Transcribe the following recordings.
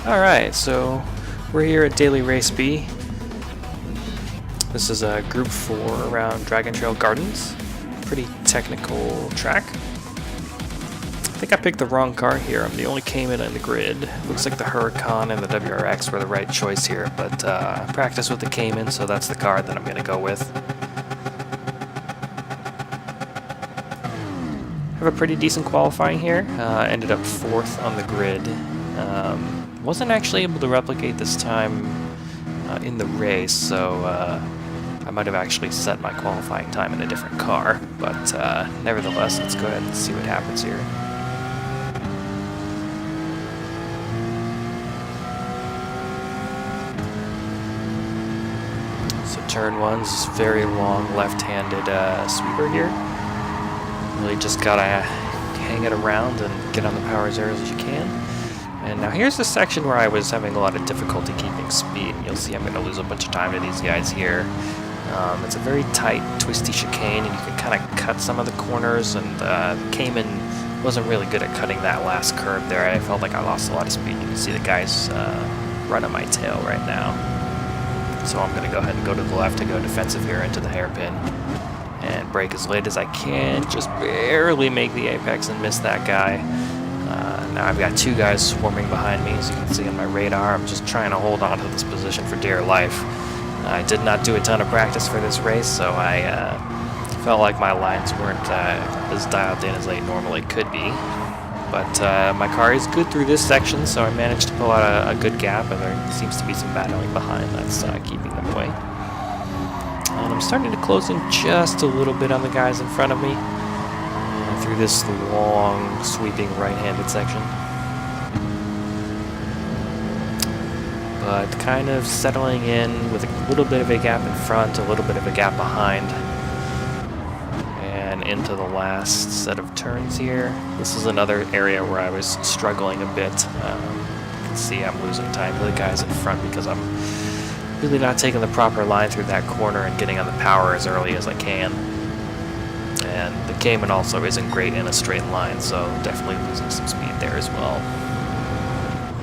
Alright, so we're here at Daily Race B. This is a Group 4 around Dragon Trail Gardens. Pretty technical track. I think I picked the wrong car here. I'm the only Cayman in the grid. Looks like the Huracan and the WRX were the right choice here, but I practiced with the Cayman, so that's the car that I'm going to go with. Have a pretty decent qualifying here. Ended up 4th on the grid. Wasn't actually able to replicate this time in the race, so I might have actually set my qualifying time in a different car, but nevertheless, let's go ahead and see what happens here. So turn 1's very long left-handed sweeper here. Really just gotta hang it around and get on the power as early as you can. And now here's the section where I was having a lot of difficulty keeping speed. You'll see I'm going to lose a bunch of time to these guys here. It's a very tight, twisty chicane, and you can kind of cut some of the corners, and Cayman wasn't really good at cutting that last curve there. I felt like I lost a lot of speed. You can see the guys running my tail right now. So I'm going to go ahead and go to the left and go defensive here into the hairpin. And brake as late as I can, just barely make the apex and miss that guy. Now I've got 2 guys swarming behind me, as you can see on my radar. I'm just trying to hold on to this position for dear life. I did not do a ton of practice for this race, so I felt like my lines weren't as dialed in as they normally could be. But my car is good through this section, so I managed to pull out a good gap, and there seems to be some battling behind that's keeping them away. And I'm starting to close in just a little bit on the guys in front of me through this long, sweeping right-handed section. But kind of settling in with a little bit of a gap in front, a little bit of a gap behind. And into the last set of turns here. This is another area where I was struggling a bit. You can see I'm losing time to the guys in front because I'm really not taking the proper line through that corner and getting on the power as early as I can. And the Cayman also isn't great in a straight line, so definitely losing some speed there as well.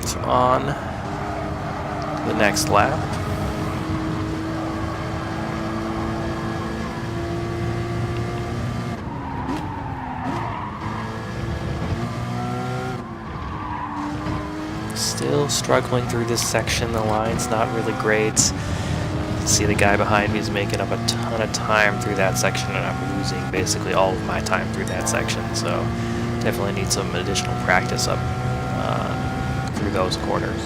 So on the next lap. Still struggling through this section. The line's not really great. You can see the guy behind me is making up a ton of time through that section, and I'm losing basically all of my time through that section, so definitely need some additional practice up through those corners.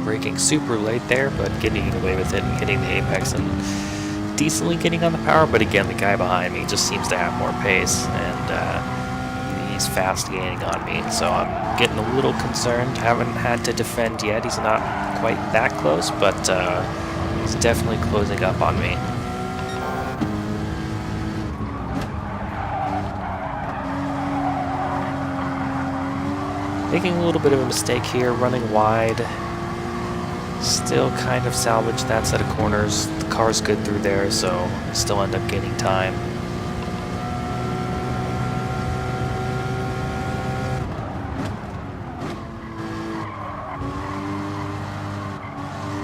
Braking super late there, but getting away with it and hitting the apex and decently getting on the power, but again, the guy behind me just seems to have more pace, and he's fast gaining on me, so I'm getting a little concerned. Haven't had to defend yet. He's not quite that close, but he's definitely closing up on me. Making a little bit of a mistake here, running wide. Still kind of salvage that set of corners. The car's good through there, so I still end up gaining time.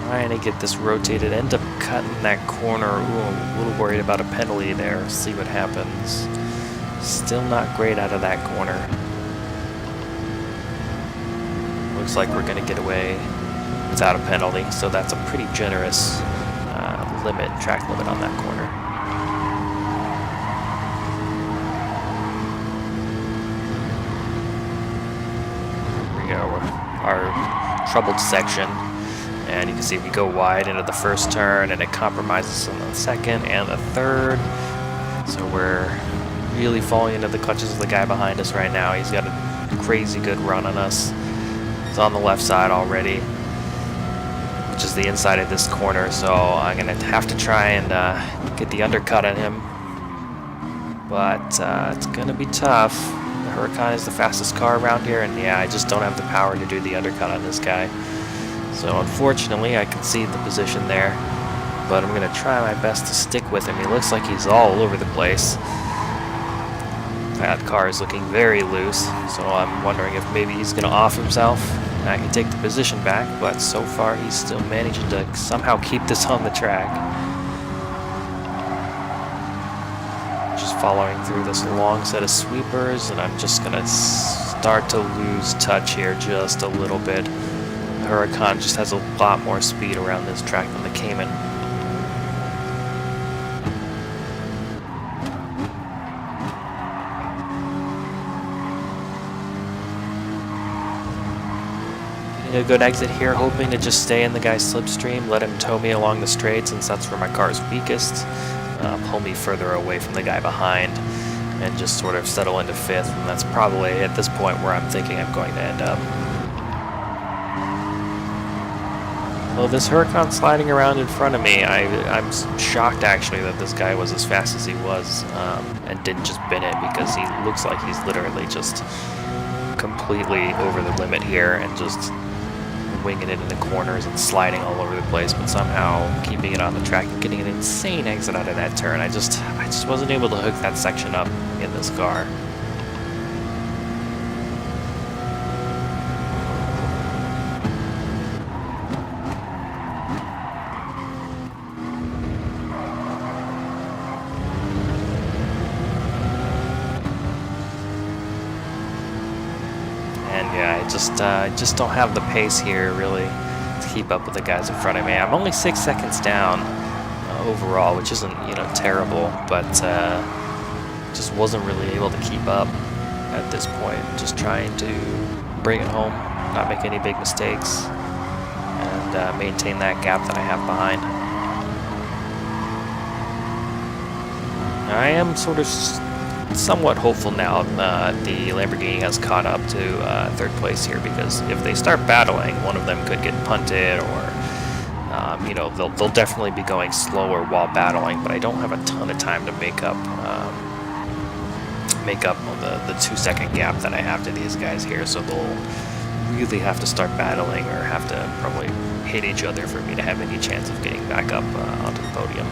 Trying to get this rotated, end up cutting that corner. Ooh, I'm a little worried about a penalty there. See what happens. Still not great out of that corner. Looks like we're going to get away without a penalty, so that's a pretty generous track limit on that corner. Here we go, our troubled section. And you can see we go wide into the first turn, and it compromises on the second and the third. So we're really falling into the clutches of the guy behind us right now. He's got a crazy good run on us. He's on the left side already, which is the inside of this corner. So I'm going to have to try and get the undercut on him. But it's going to be tough. The Huracan is the fastest car around here, and yeah, I just don't have the power to do the undercut on this guy. So unfortunately, I concede the position there, but I'm going to try my best to stick with him. He looks like he's all over the place. That car is looking very loose, so I'm wondering if maybe he's going to off himself and I can take the position back, but so far he's still managing to somehow keep this on the track. Just following through this long set of sweepers, and I'm just going to start to lose touch here just a little bit. The Huracan just has a lot more speed around this track than the Cayman. A good exit here, hoping to just stay in the guy's slipstream, let him tow me along the straight since that's where my car is weakest, pull me further away from the guy behind, and just sort of settle into fifth, and that's probably at this point where I'm thinking I'm going to end up. Well, this Huracan sliding around in front of me, I'm shocked actually that this guy was as fast as he was, and didn't just bin it, because he looks like he's literally just completely over the limit here and just winging it in the corners and sliding all over the place, but somehow keeping it on the track and getting an insane exit out of that turn. I just wasn't able to hook that section up in this car. I just don't have the pace here really to keep up with the guys in front of me. I'm only 6 seconds down overall, which isn't, you know, terrible, but just wasn't really able to keep up at this point. Just trying to bring it home, not make any big mistakes, and maintain that gap that I have behind. I am sort of somewhat hopeful now the Lamborghini has caught up to third place here, because if they start battling, one of them could get punted, or you know, they'll definitely be going slower while battling, but I don't have a ton of time to make up the 2 second gap that I have to these guys here, so they'll really have to start battling or have to probably hit each other for me to have any chance of getting back up onto the podium.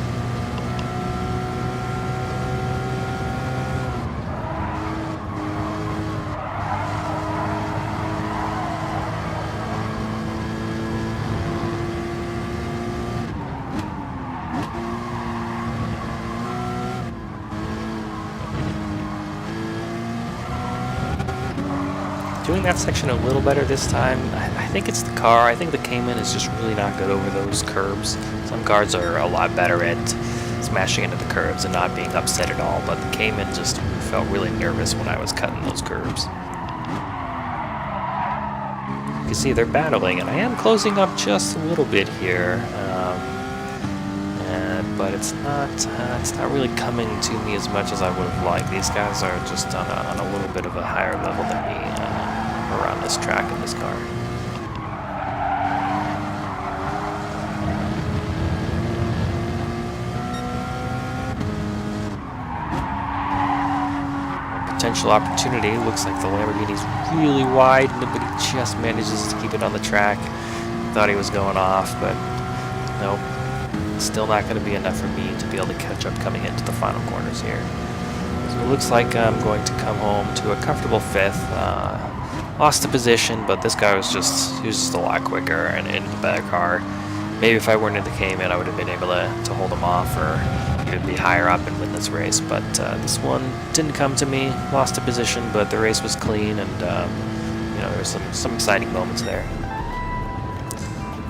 Doing that section a little better this time. I think it's the car. I think the Cayman is just really not good over those curbs. Some cars are a lot better at smashing into the curbs and not being upset at all, but the Cayman just felt really nervous when I was cutting those curbs. You can see they're battling, and I am closing up just a little bit here, but it's not really coming to me as much as I would have liked. These guys are just on a little bit of a higher level than me around this track in this car. Potential opportunity. Looks like the Lamborghini's really wide, but he just manages to keep it on the track. Thought he was going off, but nope. Still not going to be enough for me to be able to catch up coming into the final corners here. So it looks like I'm going to come home to a comfortable fifth. Lost the position, but this guy was just a lot quicker and in the better car. Maybe if I weren't in the Cayman, I would have been able to hold him off or even be higher up and win this race. But this one didn't come to me. Lost the position, but the race was clean, and you know, there was some exciting moments there.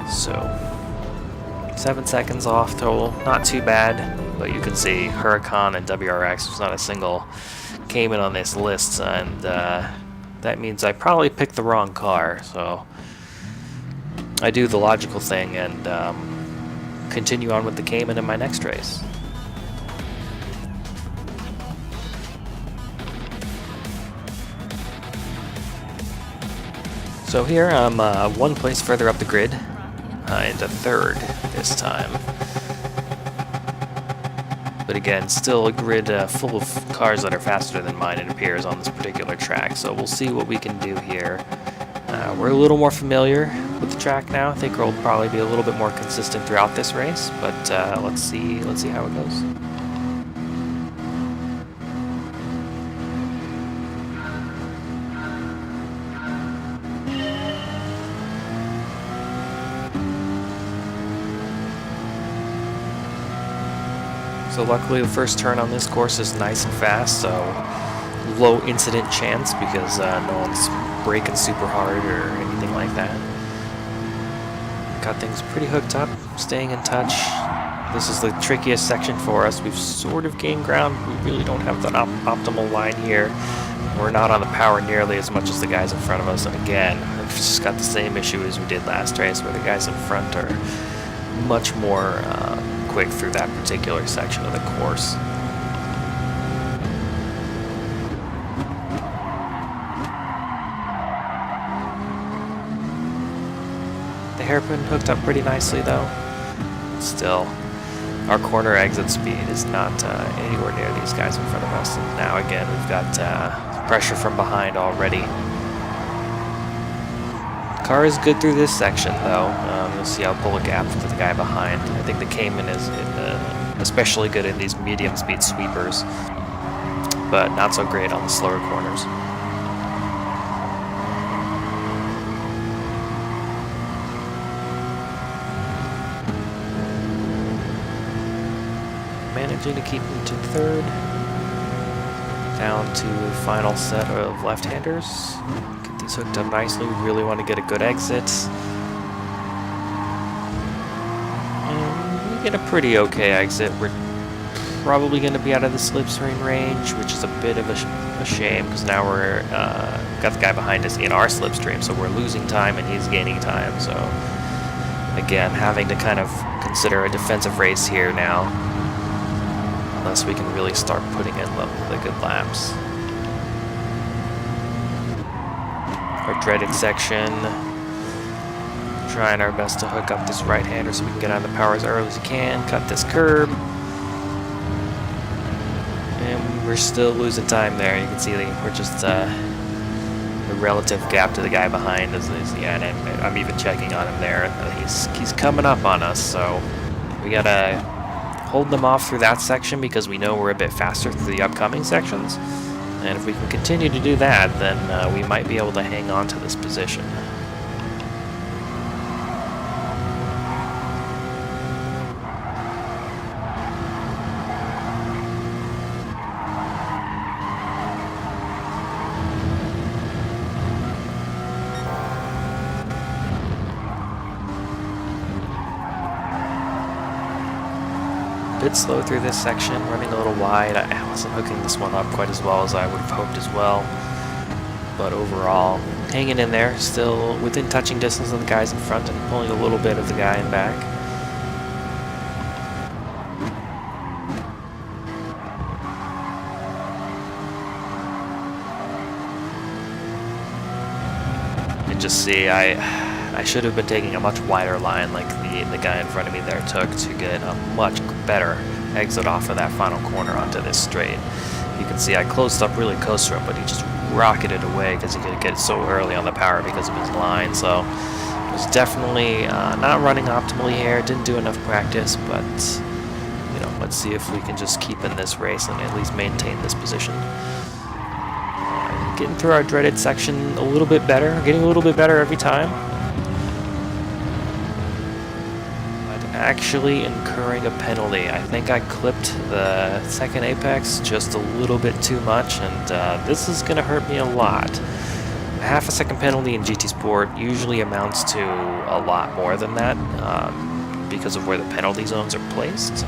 So 7 seconds off total, not too bad, but you can see Huracan and WRX, there's not a single Cayman on this list, and that means I probably picked the wrong car, so I do the logical thing and continue on with the Cayman in my next race. So here I'm one place further up the grid, into third this time. But again, still a grid full of cars that are faster than mine, it appears, on this particular track. So we'll see what we can do here. We're a little more familiar with the track now. I think we'll probably be a little bit more consistent throughout this race, but let's see how it goes. So luckily the first turn on this course is nice and fast, so low incident chance because no one's braking super hard or anything like that. Got things pretty hooked up, staying in touch. This is the trickiest section for us. We've sort of gained ground. We really don't have the optimal line here. We're not on the power nearly as much as the guys in front of us, and again, we've just got the same issue as we did last race, where the guys in front are much more quick through that particular section of the course. The hairpin hooked up pretty nicely though. Still, our corner exit speed is not anywhere near these guys in front of us. And now again, we've got pressure from behind already. Car is good through this section though. You'll see I'll pull a gap to the guy behind. I think the Cayman is especially good in these medium speed sweepers, but not so great on the slower corners. Managing to keep him to third. Down to the final set of left-handers. Get these hooked up nicely. We really want to get a good exit. And we get a pretty okay exit. We're probably going to be out of the slipstream range, which is a bit of a shame because now we're got the guy behind us in our slipstream, so we're losing time and he's gaining time. So again, having to kind of consider a defensive race here now, unless we can really start putting in the good laps. Our dreaded section. Trying our best to hook up this right-hander so we can get on the power as early as we can. Cut this curb. And we're still losing time there. You can see we're just the relative gap to the guy behind is yeah, and I'm even checking on him there. He's coming up on us, so we gotta hold them off through that section because we know we're a bit faster through the upcoming sections. And if we can continue to do that, then we might be able to hang on to this position. Bit slow through this section, running a little wide. I wasn't hooking this one up quite as well as I would have hoped as well. But overall, hanging in there, still within touching distance of the guys in front and pulling a little bit of the guy in back. And just see, I should have been taking a much wider line like the guy in front of me there took to get a much better exit off of that final corner onto this straight. You can see I closed up really close to him, but he just rocketed away because he could get so early on the power because of his line. So it was definitely not running optimally here. Didn't do enough practice, but you know, let's see if we can just keep in this race and at least maintain this position. Getting through our dreaded section a little bit better, getting a little bit better every time. Actually incurring a penalty. I think I clipped the second apex just a little bit too much, and this is going to hurt me a lot. A half a second penalty in GTSport usually amounts to a lot more than that because of where the penalty zones are placed.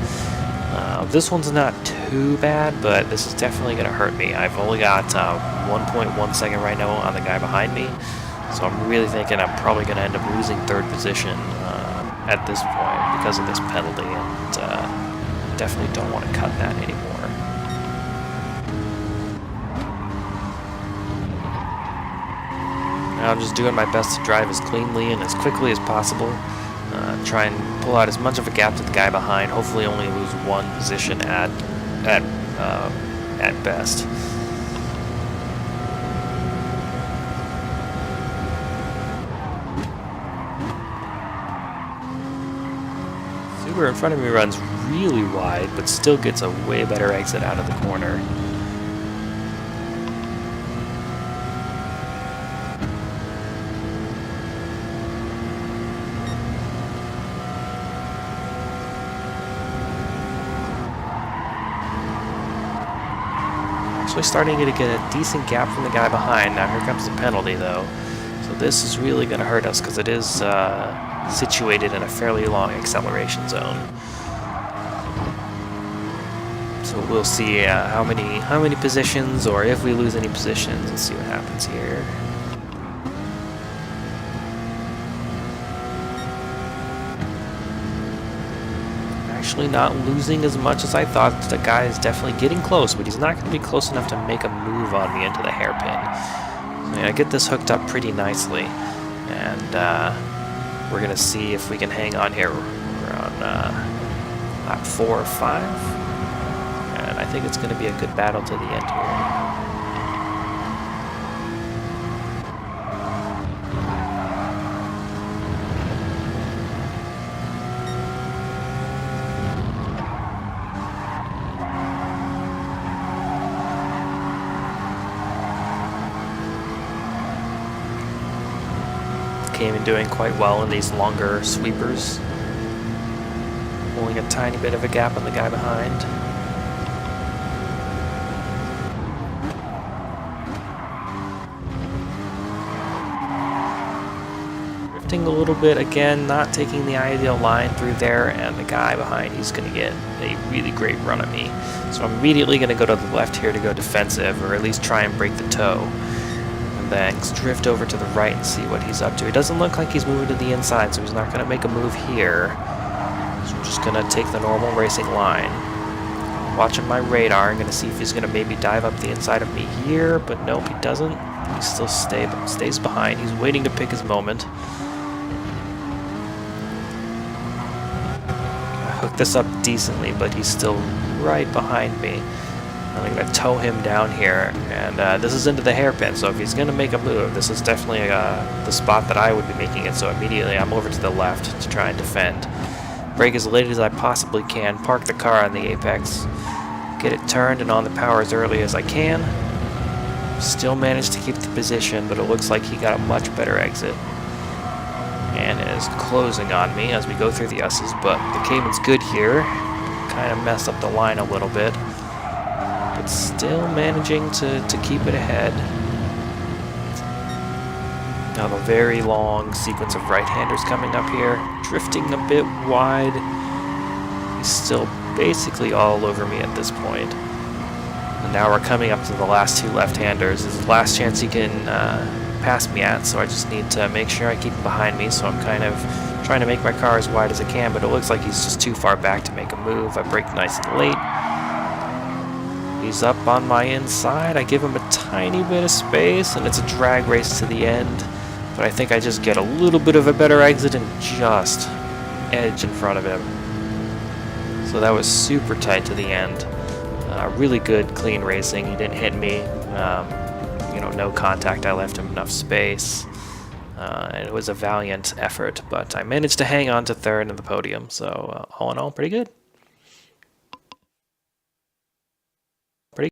This one's not too bad, but this is definitely going to hurt me. I've only got 1.1 second right now on the guy behind me, so I'm really thinking I'm probably going to end up losing third position at this point because of this penalty, and definitely don't want to cut that anymore. Now I'm just doing my best to drive as cleanly and as quickly as possible. Try and pull out as much of a gap to the guy behind. Hopefully only lose one position at best. Subaru in front of me runs really wide, but still gets a way better exit out of the corner. actually starting to get a decent gap from the guy behind. Now here comes the penalty though. So this is really going to hurt us because it is situated in a fairly long acceleration zone. So we'll see how many positions, or if we lose any positions. Let's see what happens here. Actually not losing as much as I thought. The guy is definitely getting close, but he's not going to be close enough to make a move on me into the hairpin. So I get this hooked up pretty nicely, and we're going to see if we can hang on here. We're on lap 4 or 5, and I think it's going to be a good battle to the end here. Came in doing quite well in these longer sweepers, pulling a tiny bit of a gap on the guy behind. Drifting a little bit again, not taking the ideal line through there, and the guy behind, he's going to get a really great run at me. So I'm immediately going to go to the left here to go defensive, or at least try and break the toe. Then drift over to the right and see what he's up to. It doesn't look like he's moving to the inside, so he's not going to make a move here. So I'm just going to take the normal racing line. Watching my radar, I'm going to see if he's going to maybe dive up the inside of me here, but nope, he doesn't. He still stays behind. He's waiting to pick his moment. I hooked this up decently, but he's still right behind me. I'm going to tow him down here, and this is into the hairpin, so if he's going to make a move, this is definitely the spot that I would be making it, so immediately I'm over to the left to try and defend. Brake as late as I possibly can, park the car on the apex, get it turned and on the power as early as I can. Still managed to keep the position, but it looks like he got a much better exit. And is closing on me as we go through the S's, but the Cayman's good here. Kind of messed up the line a little bit. But still managing to keep it ahead. Now the very long sequence of right-handers coming up here, drifting a bit wide. He's still basically all over me at this point. And now we're coming up to the last two left-handers. This is the last chance he can pass me at, so I just need to make sure I keep him behind me, so I'm kind of trying to make my car as wide as I can, but it looks like he's just too far back to make a move. I brake nice and late. He's up on my inside. I give him a tiny bit of space, and it's a drag race to the end. But I think I just get a little bit of a better exit and just edge in front of him. So that was super tight to the end. Really good, clean racing. He didn't hit me. No contact. I left him enough space. And it was a valiant effort, but I managed to hang on to third in the podium. So all in all, pretty good.